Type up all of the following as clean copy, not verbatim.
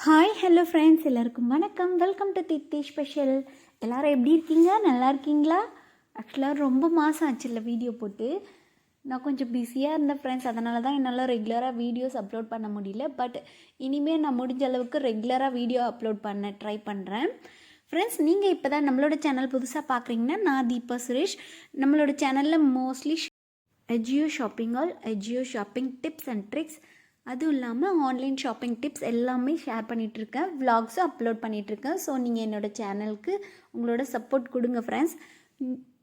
Hi hello friends, எல்லாருக்கும் வணக்கம். Welcome to Thithi special. எல்லோரும் எப்படி இருக்கீங்க? நல்லா இருக்கீங்களா? ஆக்சுவலாக ரொம்ப மாதம் ஆச்சு இல்லை வீடியோ போட்டு. நான் கொஞ்சம் பிஸியாக இருந்தேன் ஃப்ரெண்ட்ஸ், அதனால தான் என்னால் ரெகுலராக வீடியோஸ் அப்லோட் பண்ண முடியல. பட் இனிமேல் நான் முடிஞ்ச அளவுக்கு ரெகுலராக வீடியோ அப்லோட் பண்ண ட்ரை பண்ணுறேன். ஃப்ரெண்ட்ஸ், நீங்கள் இப்போ தான் நம்மளோட சேனல் புதுசாக பார்க்குறீங்கன்னா, நான் தீபா சுரேஷ். நம்மளோட சேனலில் mostly Ajio shopping tips and tricks, அதுவும் இல்லாமல் ஆன்லைன் ஷாப்பிங் டிப்ஸ் எல்லாமே ஷேர் பண்ணிகிட்ருக்கேன். விலாக்ஸும் அப்லோட் பண்ணிகிட்ருக்கேன். ஸோ நீங்கள் என்னோடய சேனலுக்கு உங்களோட சப்போர்ட் கொடுங்க ஃப்ரெண்ட்ஸ்.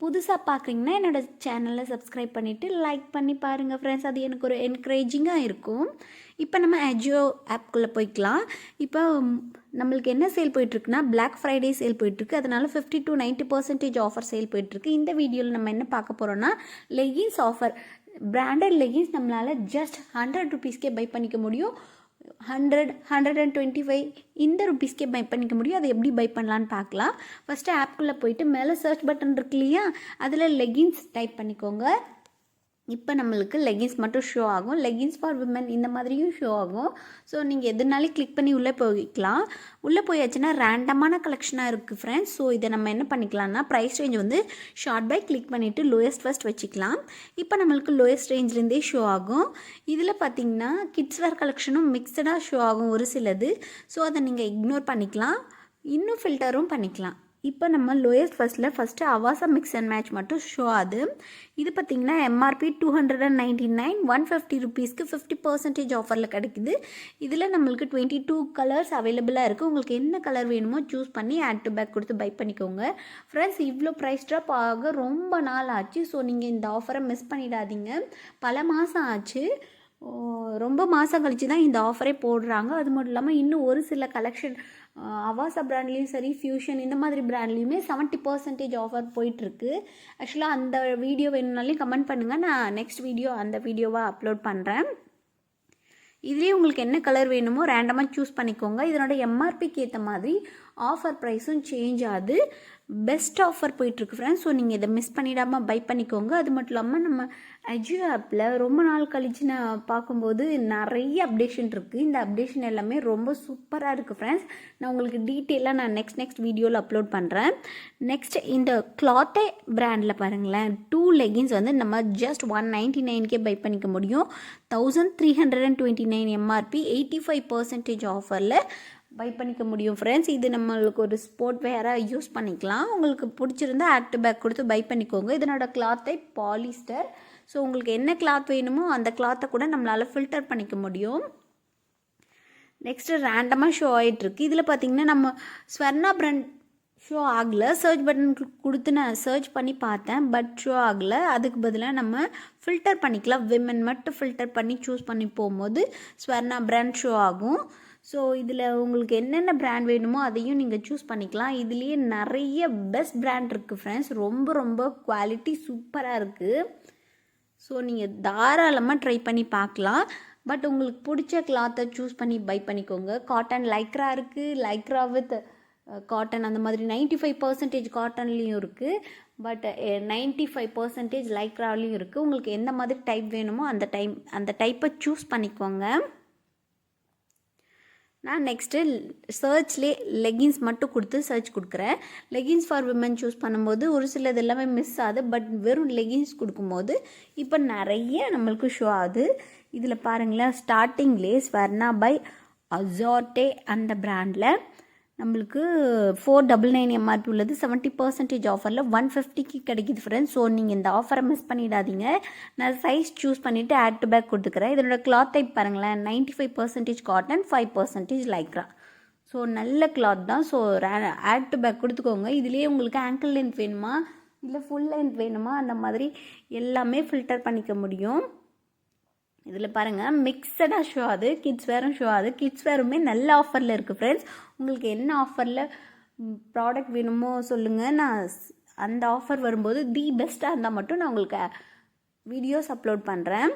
புதுசாக பார்க்குறீங்கன்னா என்னோடய சேனலை சப்ஸ்கிரைப் பண்ணிவிட்டு லைக் பண்ணி பாருங்கள் ஃப்ரெண்ட்ஸ். அது எனக்கு ஒரு என்கரேஜிங்காக இருக்கும். இப்போ நம்ம அஜியோ ஆப்குள்ளே போய்க்கலாம். இப்போ நம்மளுக்கு என்ன சேல் போயிட்டுருக்குன்னா, Black Friday சேல் போயிட்டுருக்கு. அதனால் 50 to 90% ஆஃபர் சேல் போயிட்டுருக்கு. இந்த வீடியோவில் நம்ம என்ன பார்க்க போகிறோன்னா, லெகின்ஸ் ஆஃபர். பிராண்டட் லெகின்ஸ் நம்மளால் ஜஸ்ட் 100 ருபீஸ்க்கே பை பண்ணிக்க முடியும். 125 இந்த ருபீஸ்க்கே பை பண்ணிக்க முடியும். அதை எப்படி பை பண்ணலான்னு பார்க்கலாம். ஃபஸ்ட்டு ஆப்குள்ளே போயிட்டு மேலே சர்ச் பட்டன் இருக்கு இல்லையா, அதில் லெகின்ஸ் டைப் பண்ணிக்கோங்க. இப்போ நம்மளுக்கு லெகின்ஸ் மட்டும் ஷோ ஆகும். லெகின்ஸ் ஃபார் விமன் இந்த மாதிரியும் ஷோ ஆகும். ஸோ நீங்கள் எதுனாலும் கிளிக் பண்ணி உள்ளே போய்க்கலாம். உள்ளே போயாச்சுன்னா ரேண்டமான கலெக்ஷனாக இருக்குது ஃப்ரெண்ட்ஸ். ஸோ இதை நம்ம என்ன பண்ணிக்கலாம்னா, ப்ரைஸ் ரேஞ்ச் வந்து ஷார்ட் பை கிளிக் பண்ணிவிட்டு லோயஸ்ட் ஃபஸ்ட் வச்சுக்கலாம். இப்போ நம்மளுக்கு லோயஸ்ட் ரேஞ்ச்லேருந்தே ஷோ ஆகும். இதில் பார்த்திங்கன்னா கிட்ஸ் வேர் கலெக்ஷனும் மிக்சடாக ஷோ ஆகும் ஒரு சிலது. ஸோ அதை நீங்கள் இக்னோர் பண்ணிக்கலாம், இன்னும் ஃபில்டரும் பண்ணிக்கலாம். இப்போ நம்ம lowest first Avaasa mix and match மட்டும் ஷோ ஆகுது. இது பார்த்திங்கன்னா எம்ஆர்பி 299, 150 ருபீஸ்க்கு 50% ஆஃபரில் கிடைக்குது. இதில் நம்மளுக்கு 22 கலர்ஸ் அவைலபிளாக இருக்குது. உங்களுக்கு என்ன கலர் வேணுமோ சூஸ் பண்ணி ஆட் டு பேக் கொடுத்து பை பண்ணிக்கோங்க ஃப்ரெண்ட்ஸ். இவ்வளோ ப்ரைஸ் ட்ராப் ஆக ரொம்ப நாள் ஆச்சு. ஸோ நீங்கள் இந்த ஆஃபரை மிஸ் பண்ணிடாதீங்க. பல மாதம் ஆச்சு, ரொம்ப மாதம் கழித்து தான் இந்த ஆஃபரே போடுறாங்க. அது மட்டும் இல்லாமல் இன்னும் ஒரு சில கலெக்ஷன் அவாசா பிராண்ட்லேயும் சரி, ஃபியூஷன் இந்த மாதிரி பிராண்ட்லேயுமே 70% ஆஃபர் போயிட்டுருக்கு. ஆக்சுவலாக அந்த வீடியோ வேணும்னாலையும் கமெண்ட் பண்ணுங்கள், நான் நெக்ஸ்ட் வீடியோ அந்த வீடியோவாக அப்லோட் பண்ணுறேன். இதுலேயே உங்களுக்கு என்ன கலர் வேணுமோ ரேண்டமாக சூஸ் பண்ணிக்கோங்க. இதனோட எம்ஆர்பிக்கு ஏற்ற மாதிரி ஆஃபர் ப்ரைஸும் சேஞ்ச் ஆகுது. பெஸ்ட் ஆஃபர் போயிட்டுருக்கு ஃப்ரெண்ட்ஸ். ஸோ நீங்கள் இதை மிஸ் பண்ணிடாமல் பை பண்ணிக்கோங்க. அது மட்டும் இல்லாமல் நம்ம அஜியோ ஆப்பில் ரொம்ப நாள் கழித்து நான் பார்க்கும்போது நிறைய அப்டேஷன் இருக்குது. இந்த அப்டேஷன் எல்லாமே ரொம்ப சூப்பராக இருக்குது ஃப்ரெண்ட்ஸ். நான் உங்களுக்கு டீட்டெயிலாக நான் நெக்ஸ்ட் வீடியோவில் அப்லோட் பண்ணுறேன். நெக்ஸ்ட் இந்த கிளாத்தே பிராண்டில் பாருங்களேன், 2 லெகின்ஸ் வந்து நம்ம ஜஸ்ட் 199க்கே பை பண்ணிக்க முடியும். 1329 எம்ஆர்பி, 85% ஆஃபரில் பை பண்ணிக்க முடியும் ஃப்ரெண்ட்ஸ். இது நம்மளுக்கு ஒரு ஸ்போர்ட் வேராக யூஸ் பண்ணிக்கலாம். உங்களுக்கு பிடிச்சிருந்தா ஆட் டு பேக் கொடுத்து பை பண்ணிக்கோங்க. இதனோட கிளாத்தை பாலிஸ்டர். ஸோ உங்களுக்கு என்ன கிளாத் வேணுமோ அந்த கிளாத்தை கூட நம்மளால் ஃபில்டர் பண்ணிக்க முடியும். நெக்ஸ்ட்டு ரேண்டமாக ஷோ ஆகிட்டுருக்கு. இதில் பார்த்திங்கன்னா நம்ம ஸ்வர்ணா பிராண்ட் ஷோ ஆகலை. சர்ச் பட்டன் கொடுத்து நான் சர்ச் பண்ணி பார்த்தேன், பட் ஷோ ஆகலை. அதுக்கு பதிலாக நம்ம ஃபில்டர் பண்ணிக்கலாம். விமன் மட்டும் ஃபில்டர் பண்ணி சூஸ் பண்ணி போகும்போது ஸ்வர்ணா பிராண்ட் ஷோ ஆகும். ஸோ இதில் உங்களுக்கு என்னென்ன பிராண்ட் வேணுமோ அதையும் நீங்கள் சூஸ் பண்ணிக்கலாம். இதுலேயே நிறைய பெஸ்ட் பிராண்ட் இருக்குது ஃப்ரெண்ட்ஸ். ரொம்ப குவாலிட்டி சூப்பராக இருக்குது. ஸோ நீங்கள் தாராளமாக ட்ரை பண்ணி பார்க்கலாம். பட் உங்களுக்கு பிடிச்ச கிளாத்தை சூஸ் பண்ணி பை பண்ணிக்கோங்க. காட்டன் லைக்ரா இருக்குது, லைக்ரா வித் காட்டன் அந்த மாதிரி 95% காட்டன்லேயும் இருக்குது. பட் 95% லைக்ராலையும் இருக்குது. உங்களுக்கு எந்த மாதிரி டைப் வேணுமோ அந்த டைப்பை சூஸ் பண்ணிக்கோங்க. நான் நெக்ஸ்ட்டு சர்ச்லேயே லெகின்ஸ் மட்டும் கொடுத்து சர்ச் கொடுக்குறேன். லெகின்ஸ் ஃபார் விமன் சூஸ் பண்ணும்போது ஒரு சிலது எல்லாமே மிஸ் ஆகுது. பட் வெறும் லெகின்ஸ் கொடுக்கும்போது இப்போ நிறைய நம்மளுக்கு ஷோ ஆகுது. இதில் பாருங்களேன், ஸ்டார்டிங்லேயே ஸ்வர்ணா பை அசார்டே அந்த பிராண்டில் நம்மளுக்கு 499 எம்ஆர்பி உள்ளது. 70% ஆஃபரில் 150க்கு கிடைக்கிது ஃப்ரெண்ட்ஸ். ஸோ நீங்கள் இந்த ஆஃபரை மிஸ் பண்ணிடாதீங்க. நான் சைஸ் சூஸ் பண்ணிவிட்டு ஆட் டு பேக் கொடுத்துக்கிறேன். இதனோட கிளாத் டைப் பாருங்களேன், 95% காட்டன், 5% லைக்ரா. ஸோ நல்ல கிளாத் தான். ஸோ ஆட் டு பேக் கொடுத்துக்கோங்க. இதுலேயே உங்களுக்கு ஆங்கிள் லென்த் வேணுமா இல்லை ஃபுல் லென்த் வேணுமா அந்த மாதிரி எல்லாமே ஃபில்டர் பண்ணிக்க முடியும். இதில் பாருங்கள், மிக்சடாக ஷோ ஆகுது, கிட்ஸ் வேரும் ஷோ ஆகுது. கிட்ஸ் வேருமே நல்ல ஆஃபரில் இருக்குது ஃப்ரெண்ட்ஸ். உங்களுக்கு என்ன ஆஃபரில் ப்ராடக்ட் வேணுமோ சொல்லுங்கள். நான் அந்த ஆஃபர் வரும்போது தி பெஸ்ட்டாக இருந்தால் மட்டும் நான் உங்களுக்கு வீடியோஸ் அப்லோட் பண்ணுறேன்.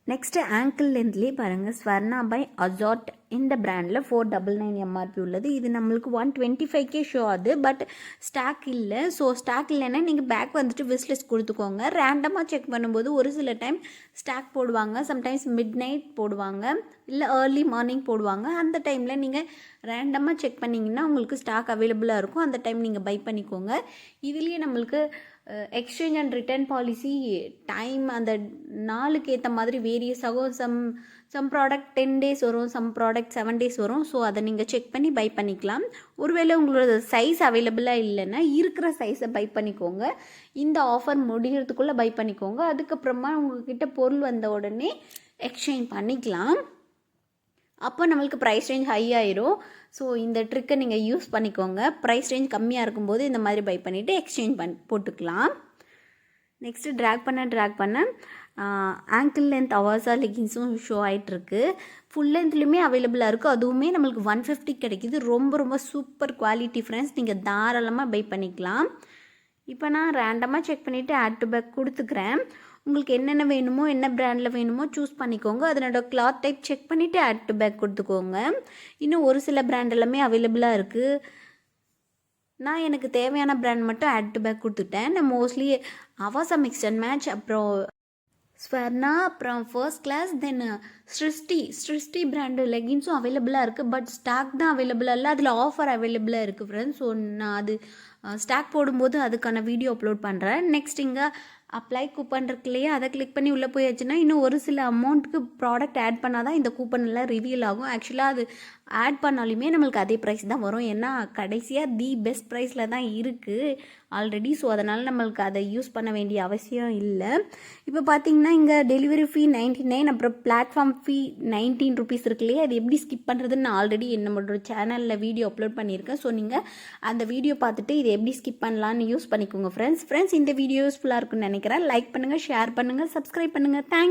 நெக்ஸ்ட்டு ஆங்கிள் லென்த்லேயே பாருங்கள், ஸ்வர்ணா பை அசாட் இந்த பிராண்டில் 499 எம்ஆர்பி உள்ளது. இது நம்மளுக்கு 125K ஷோ ஆகுது. பட் ஸ்டாக் இல்லை. ஸோ ஸ்டாக் இல்லைன்னா நீங்கள் பேக் வந்துட்டு விஸ்லிஸ்ட் கொடுத்துக்கோங்க. ரேண்டமாக செக் பண்ணும்போது ஒரு சில டைம் ஸ்டாக் போடுவாங்க, சம்டைம்ஸ் மிட் நைட் போடுவாங்க, இல்லை ஏர்லி மார்னிங் போடுவாங்க. அந்த டைமில் நீங்கள் ரேண்டமாக செக் பண்ணிங்கன்னா உங்களுக்கு ஸ்டாக் அவைலபிளாக இருக்கும். அந்த டைம் நீங்கள் பை பண்ணிக்கோங்க. இதுலேயே நம்மளுக்கு exchange and return policy time அந்த நாளுக்கு ஏற்ற மாதிரி வேரியஸ் ஆகும். சம் ப்ராடக்ட் 10 days வரும், சம் ப்ராடக்ட் 7 days வரும். ஸோ அதை நீங்கள் செக் பண்ணி பை பண்ணிக்கலாம். ஒருவேளை உங்களோட சைஸ் அவைலபிளாக இல்லைன்னா இருக்கிற சைஸை பை பண்ணிக்கோங்க. இந்த ஆஃபர் முடிகிறதுக்குள்ளே பை பண்ணிக்கோங்க. அதுக்கப்புறமா உங்கள்கிட்ட பொருள் வந்த உடனே எக்ஸ்சேஞ்ச் பண்ணிக்கலாம். அப்போ நம்மளுக்கு ப்ரைஸ் ரேஞ்ச் ஹை ஆயிரும். ஸோ இந்த ட்ரிக்கை நீங்கள் யூஸ் பண்ணிக்கோங்க. ப்ரைஸ் ரேஞ்ச் கம்மியாக இருக்கும்போது இந்த மாதிரி பை பண்ணிவிட்டு எக்ஸ்சேஞ்ச் போட்டுக்கலாம். நெக்ஸ்ட்டு ட்ராக் பண்ண ஆங்கிள் லென்த் அவாசா லெகின்ஸும் ஷோ ஆகிட்டுருக்கு. ஃபுல் லென்த்லேயுமே அவைலபிளாக இருக்குது. அதுவுமே நம்மளுக்கு 150 கிடைக்கிது. ரொம்ப ரொம்ப சூப்பர் குவாலிட்டி ஃப்ரெண்ட்ஸ். நீங்கள் தாராளமாக பை பண்ணிக்கலாம். இப்போ நான் ரேண்டமாக செக் பண்ணிவிட்டு ஆட் டு பேக் கொடுத்துக்கிறேன். உங்களுக்கு என்னென்ன வேணுமோ, என்ன பிராண்டில் வேணுமோ சூஸ் பண்ணிக்கோங்க. அதனோட கிளாத் டைப் செக் பண்ணிவிட்டு ஆட் டு பேக் கொடுத்துக்கோங்க. இன்னும் ஒரு சில பிராண்ட் எல்லாமே அவைலபிளாக இருக்குது. நான் எனக்கு தேவையான பிராண்ட் மட்டும் ஆட் டு பேக் கொடுத்துட்டேன். நான் mostly Avaasa mix and match, அப்புறம் ஸ்வர்ணா, அப்புறம் ஃபர்ஸ்ட் கிளாஸ், தென் ஸ்ருஷ்டி பிராண்டு லெகின்ஸும் அவைலபிளாக இருக்குது. பட் ஸ்டாக் தான் அவைலபிளாக இல்லை. அதில் ஆஃபர் அவைலபிளாக இருக்குது ஃப்ரெண்ட்ஸ். ஸோ நான் அது ஸ்டாக் போடும்போது அதுக்கான வீடியோ அப்லோட் பண்ணுறேன். நெக்ஸ்ட் இங்கே அப்ளை கூப்பன் இருக்கு இல்லையா, அதை கிளிக் பண்ணி உள்ளே போயாச்சுன்னா இன்னும் ஒரு சில அமௌண்ட்டுக்கு ப்ராடக்ட் ஆட் பண்ணால் தான் இந்த கூப்பன் எல்லாம் ரிவீல் ஆகும். ஆக்சுவலாக அது ஆட் பண்ணாலுமே நம்மளுக்கு அதே ப்ரைஸ் தான் வரும். ஏன்னா கடைசியாக தி பெஸ்ட் ப்ரைஸில் தான் இருக்குது ஆல்ரெடி. ஸோ அதனால் நம்மளுக்கு அதை யூஸ் பண்ண வேண்டிய அவசியம் இல்லை. இப்போ பார்த்தீங்கன்னா இங்கே டெலிவரி ஃபீ 99, அப்புறம் பிளாட்ஃபார்ம் ஃபீ 19 rupees இருக்கு இல்லையா, அது எப்படி ஸ்கிப் பண்ணுறதுன்னு நான் ஆல்ரெடி என்னோட சேனலில் வீடியோ அப்லோட் பண்ணியிருக்கேன். ஸோ நீங்கள் அந்த வீடியோ பார்த்துட்டு இதை எப்படி ஸ்கிப் பண்ணலான்னு யூஸ் பண்ணிக்கோங்க ஃப்ரெண்ட்ஸ். இந்த வீடியோ யூஸ்ஃபுல்லாக இருக்குன்னு நினைக்கிறேன். லைக் பண்ணுங்கள், ஷேர் பண்ணுங்கள், சப்ஸ்கிரைப் பண்ணுங்கள். தேங்க்ஸ்.